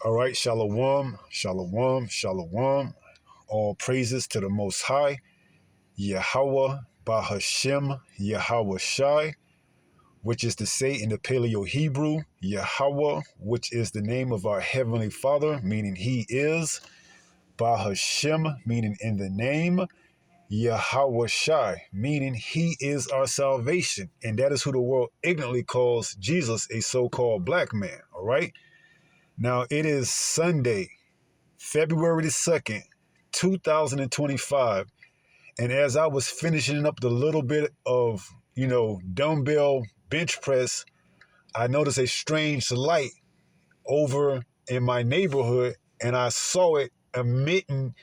All right, shalom, shalom, shalom. All praises to the Most High, Yahweh, Bahashem, Yahweh Shai, which is to say in the Paleo Hebrew, Yahweh, which is the name of our Heavenly Father, meaning He is, Bahashem, meaning in the name, Yahweh Shai, meaning He is our salvation. And that is who the world ignorantly calls Jesus, a so-called black man. All right. Now it is Sunday, February the 2nd, 2025. And as I was finishing up the little bit of, dumbbell bench press, I noticed a strange light over in my neighborhood, and I saw it emitting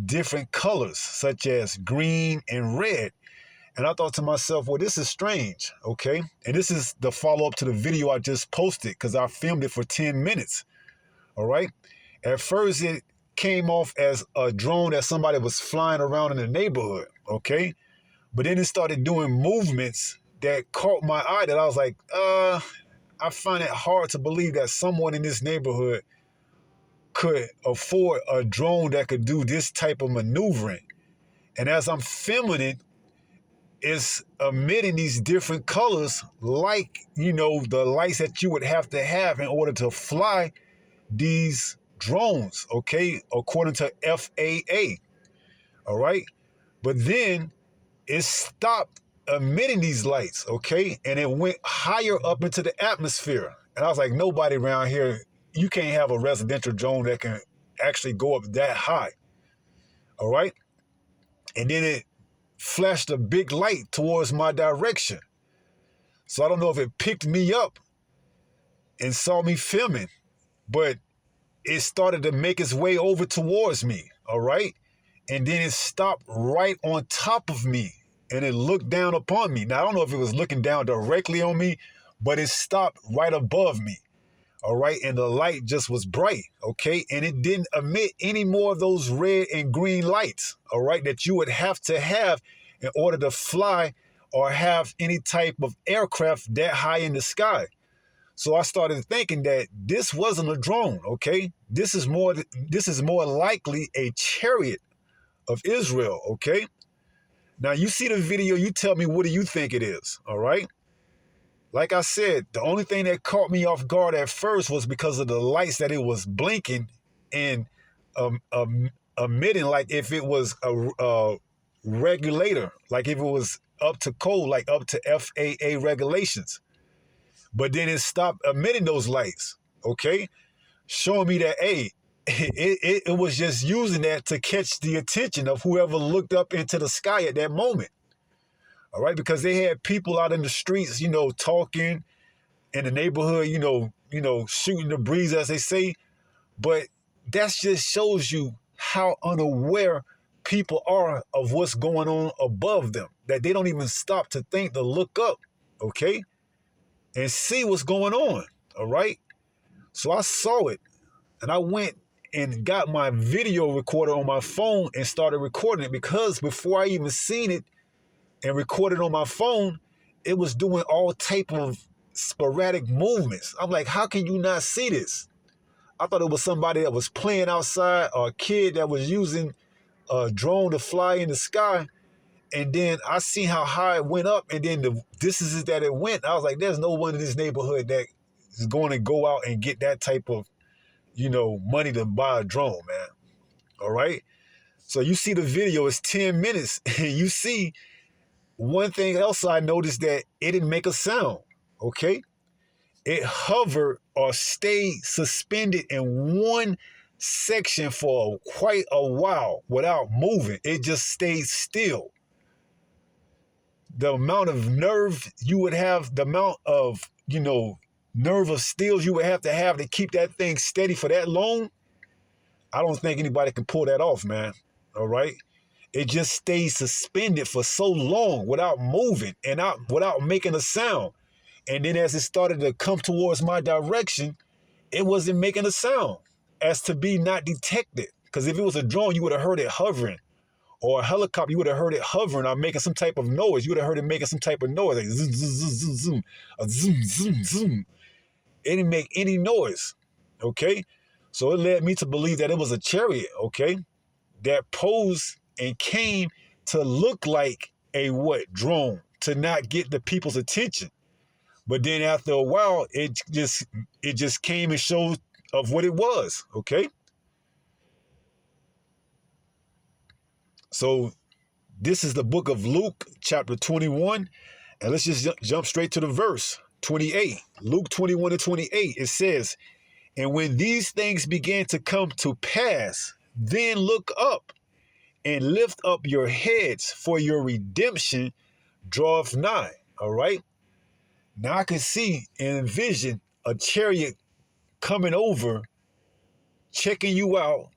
different colors, such as green and red. And I thought to myself, well, this is strange, okay? And this is the follow-up to the video I just posted because I filmed it for 10 minutes, all right? At first, it came off as a drone that somebody was flying around in the neighborhood, okay? But then it started doing movements that caught my eye that I was like, I find it hard to believe that someone in this neighborhood could afford a drone that could do this type of maneuvering. And as I'm filming it, it's emitting these different colors like, the lights that you would have to have in order to fly these drones, okay, according to FAA, all right? But then it stopped emitting these lights, okay, and it went higher up into the atmosphere. And I was like, nobody around here, you can't have a residential drone that can actually go up that high, all right? And then it flashed a big light towards my direction. So I don't know if it picked me up and saw me filming, but it started to make its way over towards me, all right? And then it stopped right on top of me, and it looked down upon me. Now, I don't know if it was looking down directly on me, but it stopped right above me, all right? And the light just was bright, okay? And it didn't emit any more of those red and green lights, all right, that you would have to have in order to fly or have any type of aircraft that high in the sky. So I started thinking that this wasn't a drone, okay? This is more likely a chariot of Israel, okay? Now you see the video, you tell me, what do you think it is, all right? Like I said, the only thing that caught me off guard at first was because of the lights that it was blinking and emitting, like if it was a regulator, like if it was up to code, like up to FAA regulations. But then it stopped emitting those lights, okay? Showing me that, hey, it was just using that to catch the attention of whoever looked up into the sky at that moment, all right? Because they had people out in the streets, talking in the neighborhood, shooting the breeze, as they say. But that just shows you how unaware people are of what's going on above them, that they don't even stop to think to look up, okay? And see what's going on, all right? So I saw it, and I went and got my video recorder on my phone and started recording it, because before I even seen it and recorded on my phone, it was doing all type of sporadic movements. I'm like, how can you not see this? I thought it was somebody that was playing outside, or a kid that was using a drone to fly in the sky. And then I seen how high it went up, and then the distances that it went. I was like, there's no one in this neighborhood that is going to go out and get that type of, money to buy a drone, man. All right? So you see the video, it's 10 minutes, and you see one thing else I noticed, that it didn't make a sound, okay? It hovered or stayed suspended in one section for quite a while without moving. It just stayed still. The amount of nerve you would have, the amount of, nerve of steel you would have to keep that thing steady for that long, I don't think anybody can pull that off, man. All right? It just stays suspended for so long without moving and without making a sound. And then as it started to come towards my direction, it wasn't making a sound as to be not detected. Because if it was a drone, you would have heard it hovering. Or a helicopter, you would have heard it hovering or making some type of noise. You would have heard it making some type of noise, like zoom, zoom, zoom, zoom, zoom, a zoom, zoom, zoom. It didn't make any noise, okay? So it led me to believe that it was a chariot, okay, that posed and came to look like a what? Drone, to not get the people's attention. But then after a while, it just came and showed of what it was, okay? So this is the book of Luke, chapter 21, and let's just jump straight to the verse 28. Luke 21 and 28, it says, "And when these things began to come to pass, then look up and lift up your heads, for your redemption draweth nigh." All right. Now I can see and envision a chariot coming over, checking you out,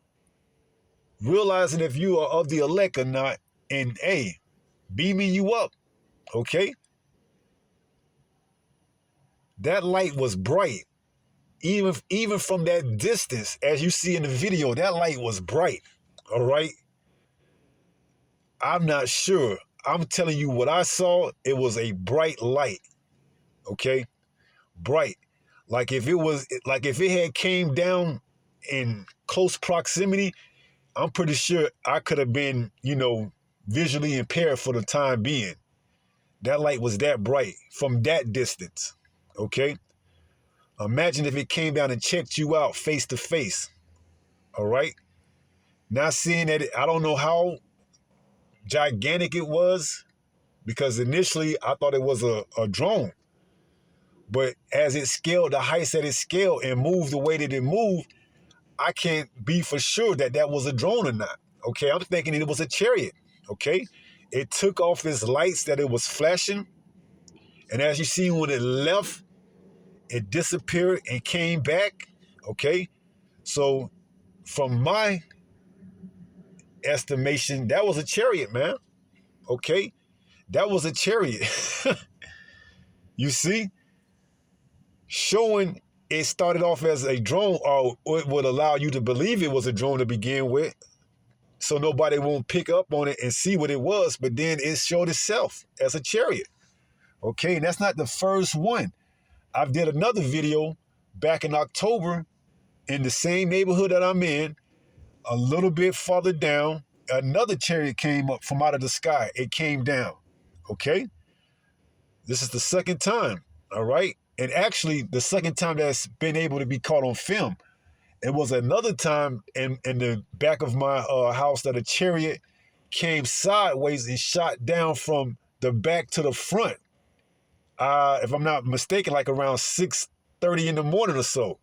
realizing if you are of the elect or not, and beaming you up. Okay. That light was bright. Even from that distance, as you see in the video, that light was bright. All right. I'm not sure. I'm telling you what I saw. It was a bright light. Okay. Bright. Like if it had came down in close proximity, I'm pretty sure I could have been, visually impaired for the time being. That light was that bright from that distance. Okay. Imagine if it came down and checked you out face to face. All right. Not seeing that, I don't know how gigantic it was, because initially I thought it was a drone. But as it scaled, the heights that it scaled and moved the way that it moved, I can't be for sure that that was a drone or not. Okay, I'm thinking it was a chariot. Okay, it took off its lights that it was flashing. And as you see, when it left, it disappeared and came back. Okay, so from my estimation, that was a chariot, man. Okay, that was a chariot. You see, showing it started off as a drone, or it would allow you to believe it was a drone to begin with, so nobody won't pick up on it and see what it was. But then it showed itself as a chariot. Okay, and that's not the first one. I've did another video back in October in the same neighborhood that I'm in, a little bit farther down. Another chariot came up from out of the sky. It came down. Okay, this is the second time. All right, and actually the second time that's been able to be caught on film. It was another time in the back of my house that a chariot came sideways and shot down from the back to the front. If I'm not mistaken, like around 6:30 in the morning or so.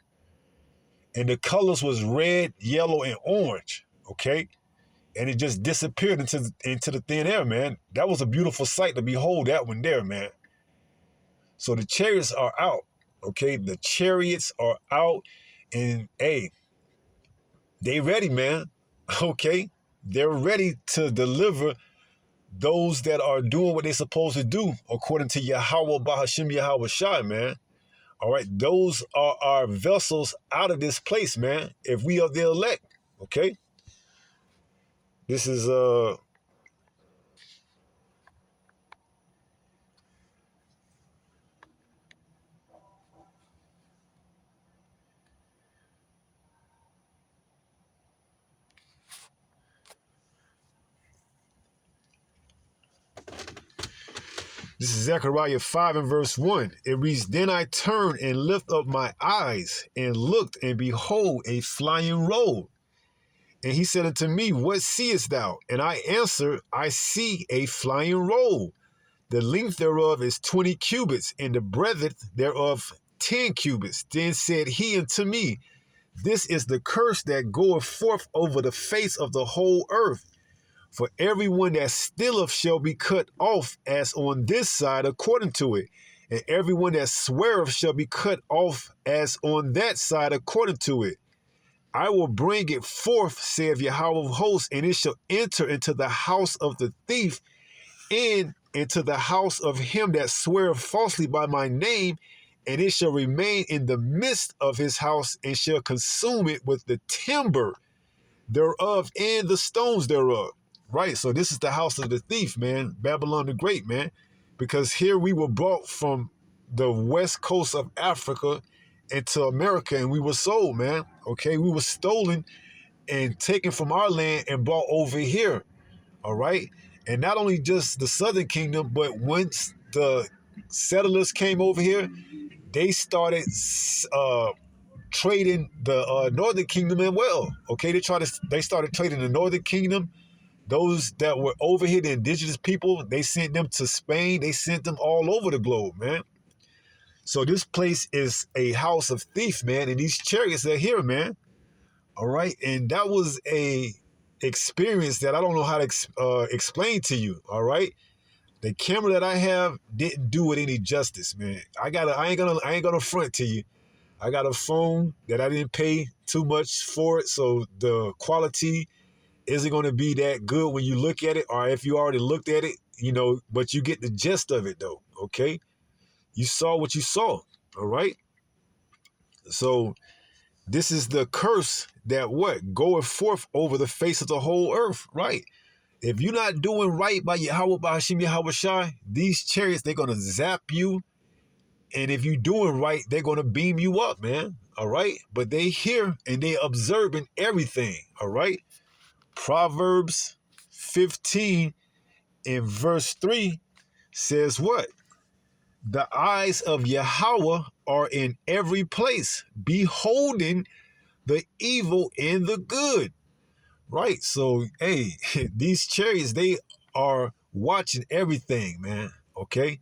And the colors was red, yellow, and orange. Okay. And it just disappeared into the thin air, man. That was a beautiful sight to behold, that one there, man. So the chariots are out. Okay. The chariots are out. And they ready, man. Okay. They're ready to deliver those that are doing what they're supposed to do according to Yahweh Bahashim Yahweh Shai, man. All right. Those are our vessels out of this place, man. If we are the elect. Okay. This is Zechariah 5 and verse 1. It reads, "Then I turned and lifted up my eyes and looked, and behold, a flying roll. And he said unto me, What seest thou? And I answered, I see a flying roll. The length thereof is 20 cubits, and the breadth thereof 10 cubits. Then said he unto me, This is the curse that goeth forth over the face of the whole earth. For everyone that stealeth shall be cut off as on this side according to it, and everyone that sweareth shall be cut off as on that side according to it. I will bring it forth, saith Yahweh of hosts, and it shall enter into the house of the thief, and into the house of him that sweareth falsely by my name, and it shall remain in the midst of his house, and shall consume it with the timber thereof and the stones thereof." Right, so this is the house of the thief, man, Babylon the Great, man, because here we were brought from the west coast of Africa into America, and we were sold, man. Okay, we were stolen and taken from our land and brought over here. All right, and not only just the Southern Kingdom, but once the settlers came over here, they started trading the Northern Kingdom as well. Okay, they started trading the Northern Kingdom. Those that were over here, the indigenous people, they sent them to Spain. They sent them all over the globe, man. So this place is a house of thief, man. And these chariots are here, man. All right, and that was a experience that I don't know how to explain to you. All right, the camera that I have didn't do it any justice, man. I ain't gonna front to you. I got a phone that I didn't pay too much for it, so the quality isn't going to be that good when you look at it, or if you already looked at it, but you get the gist of it though, okay? You saw what you saw, all right? So this is the curse that what? Goeth forth over the face of the whole earth, right? If you're not doing right by Yahweh, by Hashem Yahweh Shai, these chariots, they're going to zap you. And if you're doing right, they're going to beam you up, man, all right? But they hear and they observing everything, all right? Proverbs 15 in verse 3 says what? The eyes of Yahweh are in every place, beholding the evil and the good. Right? So, hey, these chariots, they are watching everything, man. Okay?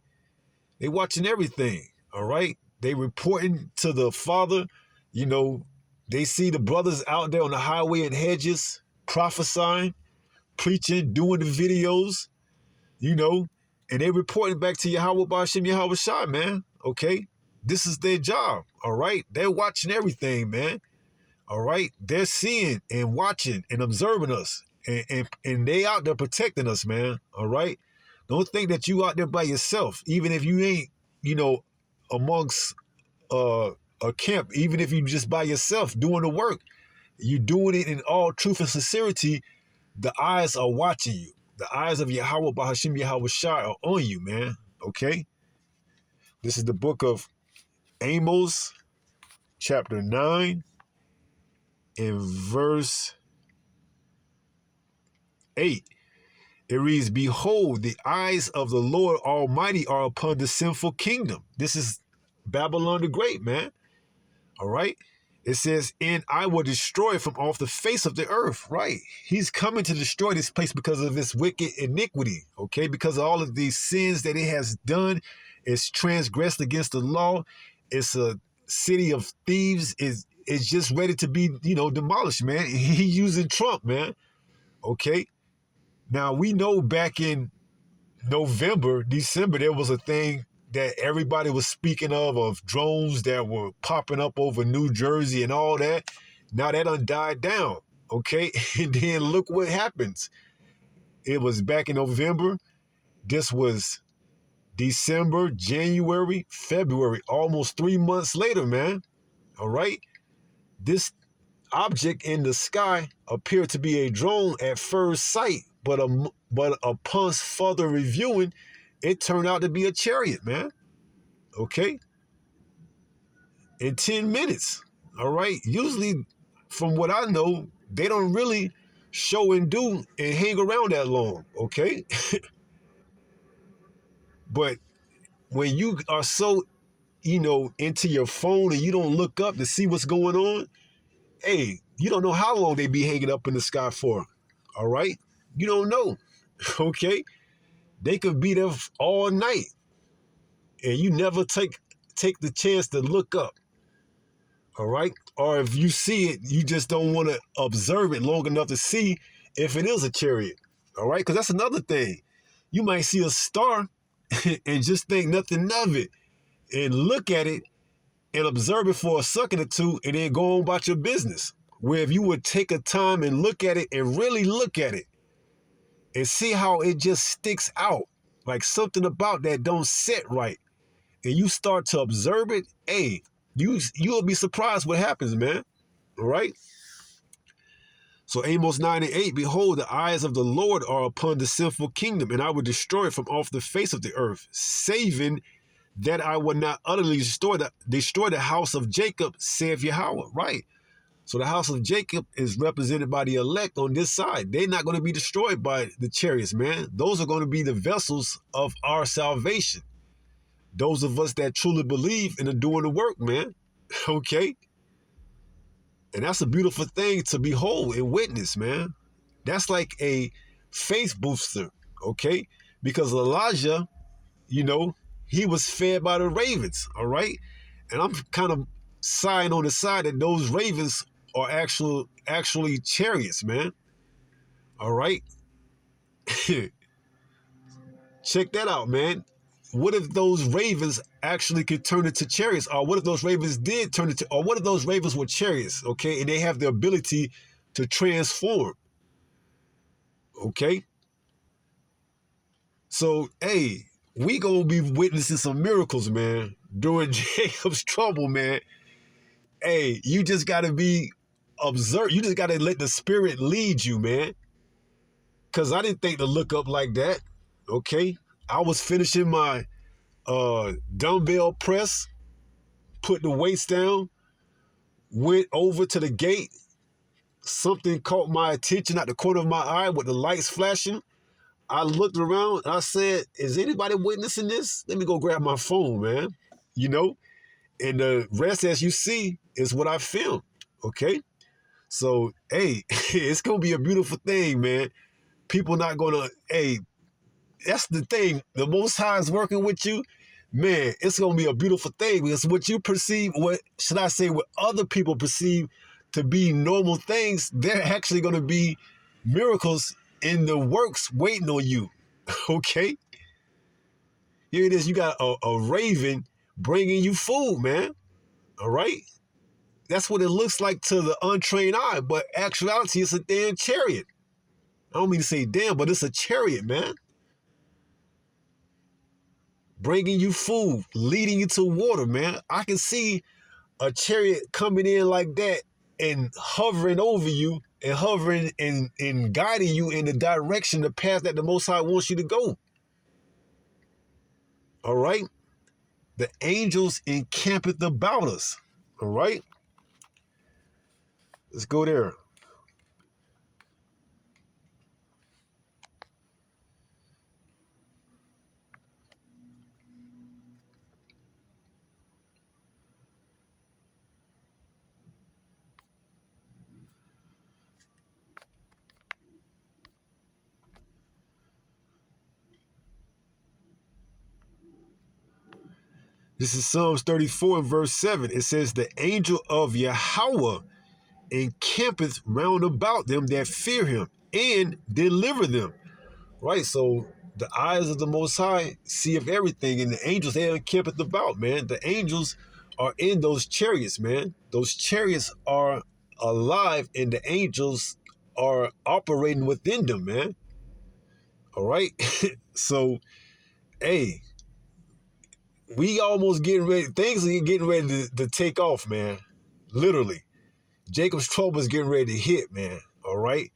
They watching everything. All right? They reporting to the Father. They see the brothers out there on the highway and hedges prophesying, preaching, doing the videos, and they reporting back to Yahweh Ba'ashem Yahweh Shai, man. Okay? This is their job. All right? They're watching everything, man. All right? They're seeing and watching and observing us. And they out there protecting us, man. All right? Don't think that you out there by yourself, even if you ain't, amongst a camp, even if you just by yourself doing the work. You doing it in all truth and sincerity. The eyes are watching you. The eyes of Yahweh Bahashim Yahweh Shai are on you, man. Okay? This is the book of Amos, chapter 9, and verse 8. It reads, behold, the eyes of the Lord Almighty are upon the sinful kingdom. This is Babylon the Great, man. All right? It says, and I will destroy it from off the face of the earth, right? He's coming to destroy this place because of this wicked iniquity, okay? Because of all of these sins that it has done. It's transgressed against the law. It's a city of thieves. It's just ready to be, demolished, man. He using Trump, man, okay? Now, we know back in November, December, there was a thing that everybody was speaking of drones that were popping up over New Jersey and all that. Now that done died down, okay? And then look what happens. It was back in November. This was December, January, February, almost 3 months later, man. All right? This object in the sky appeared to be a drone at first sight, but upon further reviewing, it turned out to be a chariot, man. Okay? In 10 minutes. All right? Usually, from what I know, they don't really show and do and hang around that long. Okay? But when you are so, into your phone and you don't look up to see what's going on, hey, you don't know how long they be hanging up in the sky for. All right? You don't know. Okay? They could be there all night. And you never take the chance to look up. All right? Or if you see it, you just don't want to observe it long enough to see if it is a chariot. All right? Because that's another thing. You might see a star and just think nothing of it and look at it and observe it for a second or two and then go on about your business. Where if you would take a time and look at it and really look at it and see how it just sticks out, like something about that don't sit right, and you start to observe it, hey, you'll be surprised what happens, man. All right? So Amos 9 and 8, behold, the eyes of the Lord are upon the sinful kingdom, and I will destroy it from off the face of the earth, saving that I will not utterly destroy the house of Jacob, saith Yahweh. Right. So the house of Jacob is represented by the elect on this side. They're not going to be destroyed by the chariots, man. Those are going to be the vessels of our salvation. Those of us that truly believe and are doing the work, man. Okay. And that's a beautiful thing to behold and witness, man. That's like a faith booster, okay? Because Elijah, you know, he was fed by the ravens, all right? And I'm kind of sighing on the side that those ravens are actually chariots, man. All right? Check that out, man. What if those ravens actually could turn into chariots? Or what if those ravens did turn into, or what if those ravens were chariots, okay? And they have the ability to transform, okay? So, hey, we gonna be witnessing some miracles, man, during Jacob's trouble, man. Hey, you just gotta be observed. You just gotta let the spirit lead you, man. Cause I didn't think to look up like that. Okay. I was finishing my dumbbell press, put the weights down, went over to the gate. Something caught my attention at the corner of my eye with the lights flashing. I looked around. I said, is anybody witnessing this? Let me go grab my phone, man. You know? And the rest, as you see, is what I filmed. Okay? So, hey, it's going to be a beautiful thing, man. People not going to, hey, that's the thing. The Most High is working with you. Man, it's going to be a beautiful thing because what you perceive, what should I say, what other people perceive to be normal things, they're actually going to be miracles in the works waiting on you. Okay? Here it is. You got a raven bringing you food, man. All right? That's what it looks like to the untrained eye, but actuality, it's a damn chariot. I don't mean to say damn, but it's a chariot, man. Bringing you food, leading you to water, man. I can see a chariot coming in like that and hovering over you and hovering and guiding you in the direction, the path that the Most High wants you to go. All right? The angels encampeth about us. All right? Let's go there. This is Psalms 34 and verse 7. It says, the angel of Yahweh encampeth round about them that fear him and deliver them. Right? So the eyes of the Most High see of everything, and the angels, they encampeth about, man. The angels are in those chariots, man. Those chariots are alive, and the angels are operating within them, man. All right? So, hey, we almost getting ready. Things are getting ready to take off, man. Literally. Jacob's trouble is getting ready to hit, man. All right?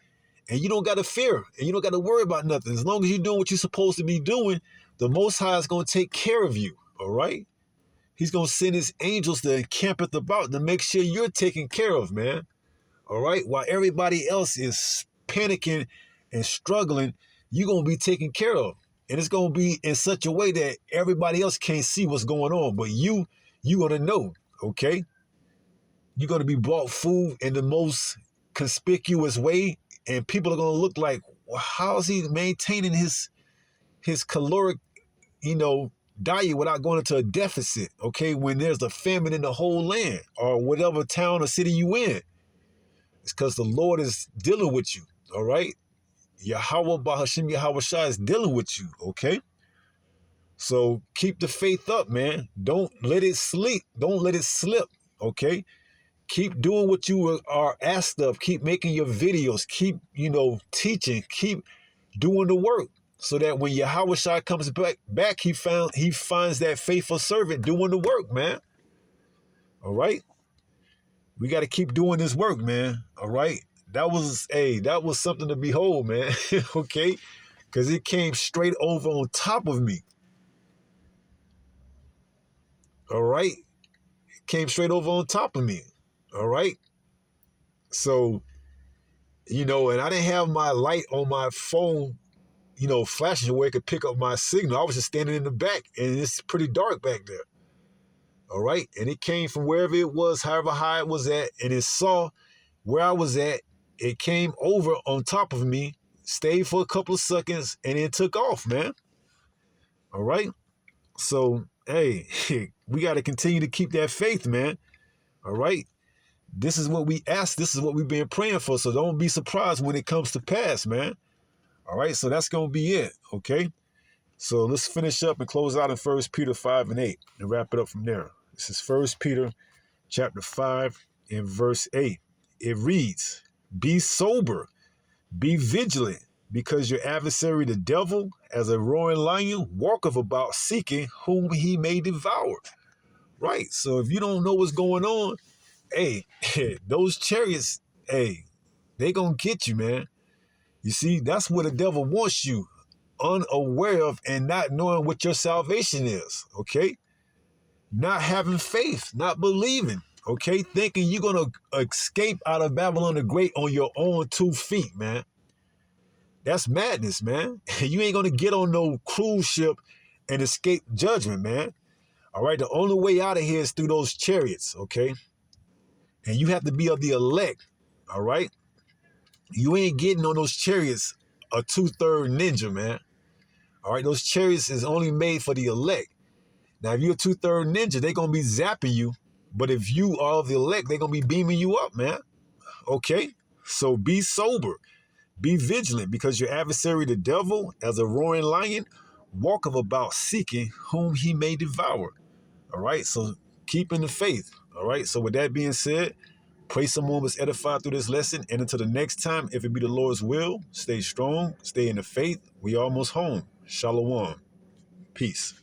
And you don't got to fear. And you don't got to worry about nothing. As long as you're doing what you're supposed to be doing, the Most High is going to take care of you. All right? He's going to send his angels to encampeth about to make sure you're taken care of, man. All right? While everybody else is panicking and struggling, you're going to be taken care of. And it's going to be in such a way that everybody else can't see what's going on. But you're going to know, okay? You're going to be brought food in the most conspicuous way. And people are going to look like, well, how is he maintaining his caloric, diet without going into a deficit, okay, when there's a famine in the whole land or whatever town or city you in? It's because the Lord is dealing with you, all right? Yahweh Bahashim Yahweh Shai is dealing with you, okay? So keep the faith up, man. Don't let it sleep. Don't let it slip, okay? Keep doing what you are asked of. Keep making your videos. Keep, teaching. Keep doing the work so that when Yahweh Shai comes back, he finds that faithful servant doing the work, man. All right? We got to keep doing this work, man. All right? That was something to behold, man. Okay? Because it came straight over on top of me. All right. Came straight over on top of me. All right. So, and I didn't have my light on my phone, flashing where it could pick up my signal. I was just standing in the back, and it's pretty dark back there. All right. And it came from wherever it was, however high it was at, and it saw where I was at. It came over on top of me, stayed for a couple of seconds, and then took off, man. All right. So, hey, we got to continue to keep that faith, man. All right. This is what we ask. This is what we've been praying for. So don't be surprised when it comes to pass, man. All right. So that's going to be it. Okay. So let's finish up and close out in 1 Peter 5 and 8 and wrap it up from there. This is 1 Peter chapter 5 and verse 8. It reads, "Be sober, be vigilant, because your adversary, the devil, as a roaring lion, walketh about seeking whom he may devour." Right. So if you don't know what's going on, hey, those chariots, hey, they gonna get you, man. You see, that's where the devil wants you, unaware of and not knowing what your salvation is, okay? Not having faith, not believing, okay? Thinking you're gonna escape out of Babylon the Great on your own 2 feet, man. That's madness, man. You ain't gonna get on no cruise ship and escape judgment, man. All right, the only way out of here is through those chariots, okay? And you have to be of the elect, all right? You ain't getting on those chariots a 2/3 ninja, man. All right, those chariots is only made for the elect. Now, if you're a 2/3 ninja, they're going to be zapping you. But if you are of the elect, they're going to be beaming you up, man. Okay? So be sober. Be vigilant, because your adversary, the devil, as a roaring lion, walketh about seeking whom he may devour. All right? So keep in the faith. All right? So with that being said, pray someone was edified through this lesson. And until the next time, if it be the Lord's will, stay strong, stay in the faith. We almost home. Shalom. Peace.